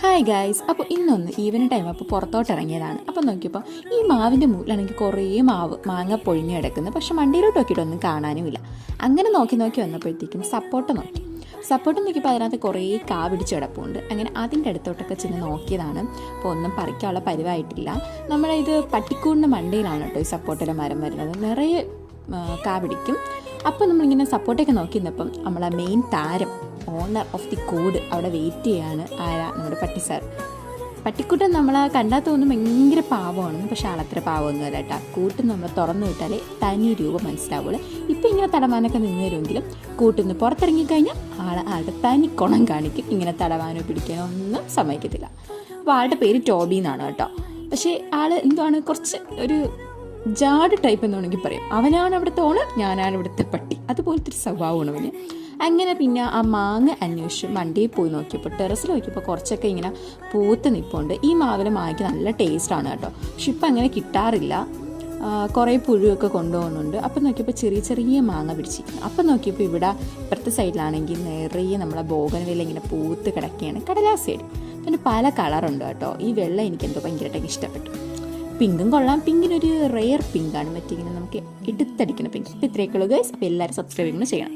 Hi guys. അപ്പോൾ ഇന്നൊന്ന് evening time അപ്പോൾ പുറത്തോട്ട് ഇറങ്ങിയതാണ്. അപ്പോൾ നോക്കിയപ്പോൾ ഈ മാവിൻ്റെ മുകളിലാണെങ്കിൽ കുറേ മാങ്ങ പൊഴിഞ്ഞ് കിടക്കുന്നത്, പക്ഷെ മണ്ടിയിലോട്ട് നോക്കിയിട്ടൊന്നും കാണാനുമില്ല. അങ്ങനെ നോക്കി വന്നപ്പോഴത്തേക്കും സപ്പോർട്ട് നോക്കിയപ്പോൾ അതിനകത്ത് കുറേ കാ പിടിച്ച് കിടപ്പുണ്ട്. അങ്ങനെ അതിൻ്റെ അടുത്തോട്ടൊക്കെ ചെന്ന് നോക്കിയതാണ്. അപ്പോൾ ഒന്നും പറിക്കാനുള്ള പരിവായിട്ടില്ല. ഇത് പട്ടിക്കൂടിൻ്റെ മണ്ടയിലാണ് കേട്ടോ ഈ സപ്പോർട്ടിലെ മരം വരുന്നത്. നിറയെ കാ പിടിക്കും. അപ്പോൾ നമ്മളിങ്ങനെ സപ്പോർട്ടൊക്കെ നോക്കി നിന്നപ്പം നമ്മളെ മെയിൻ താരം, ഓണർ ഓഫ് ദി കൂട് അവിടെ വെയിറ്റ് ചെയ്യാണ്. ആരാ? നമ്മുടെ പട്ടി സാർ. പട്ടിക്കൂട്ടം നമ്മളെ കണ്ടാൽ തോന്നും ഭയങ്കര പാവമാണെന്ന്, പക്ഷെ ആളത്ര പാവമൊന്നുമല്ല കേട്ടോ. കൂട്ട് നമ്മൾ തുറന്നു വിട്ടാലേ തനി രൂപം മനസ്സിലാവുള്ളൂ. ഇപ്പം ഇങ്ങനെ തടവാനൊക്കെ നിന്ന് തരുമെങ്കിലും കൂട്ടിൽ നിന്ന് പുറത്തിറങ്ങിക്കഴിഞ്ഞാൽ ആളുടെ തനി കുണം കാണിക്കും. ഇങ്ങനെ തടവാനോ പിടിക്കാനോ ഒന്നും സമ്മതിക്കത്തില്ല. അപ്പോൾ ആളുടെ പേര് ടോബി എന്നാണ് കേട്ടോ. പക്ഷേ എന്താണ് കുറച്ച് ഒരു ജാഡ് ടൈപ്പ് എന്ന് വേണമെങ്കിൽ പറയും. അവനാണ് അവിടുത്തെ ഓണർ, ഞാനാണ് ഇവിടുത്തെ പട്ടി. അതുപോലത്തെ ഒരു സ്വഭാവമാണ് അവന്. അങ്ങനെ പിന്നെ ആ മാങ്ങ അന്വേഷിച്ച് വണ്ടിയിൽ പോയി നോക്കിയപ്പോൾ, ടെറസിൽ നോക്കിയപ്പോൾ കുറച്ചൊക്കെ ഇങ്ങനെ പൂത്ത് നിൽപ്പുണ്ട്. ഈ മാവിലെ മാങ്ങയ്ക്ക് നല്ല ടേസ്റ്റാണ് കേട്ടോ. പക്ഷെ ഇപ്പം അങ്ങനെ കിട്ടാറില്ല. കുറേ പുഴുവൊക്കെ കൊണ്ടുപോകുന്നുണ്ട്. അപ്പം നോക്കിയപ്പോൾ ചെറിയ മാങ്ങ പിടിച്ചിരിക്കുന്നു. അപ്പം നോക്കിയപ്പോൾ ഇവിടെ ഇപ്പുറത്തെ സൈഡിലാണെങ്കിൽ നിറയെ നമ്മളെ ബോഗൺവില്ല ഇങ്ങനെ പൂത്ത് കിടക്കുകയാണ്. കടലാസ് സൈഡ് പിന്നെ പല കളറുണ്ട് കേട്ടോ. ഈ വെള്ളം എനിക്കെന്തോ ഭയങ്കരമായിട്ട് ഇഷ്ടപ്പെട്ടു. പിങ്കും കൊള്ളാം. പിങ്കിനൊരു റെയർ പിങ്കാണ്, മറ്റിങ്ങനെ നമുക്ക് എടുത്തടിക്കുന്ന പിങ്ക്. അപ്പോൾ ഇത്രയൊക്കെ ഉള്ളൂ ഗൈസ്. അപ്പോൾ എല്ലാവരും സബ്സ്ക്രൈബ് ചെയ്യണം.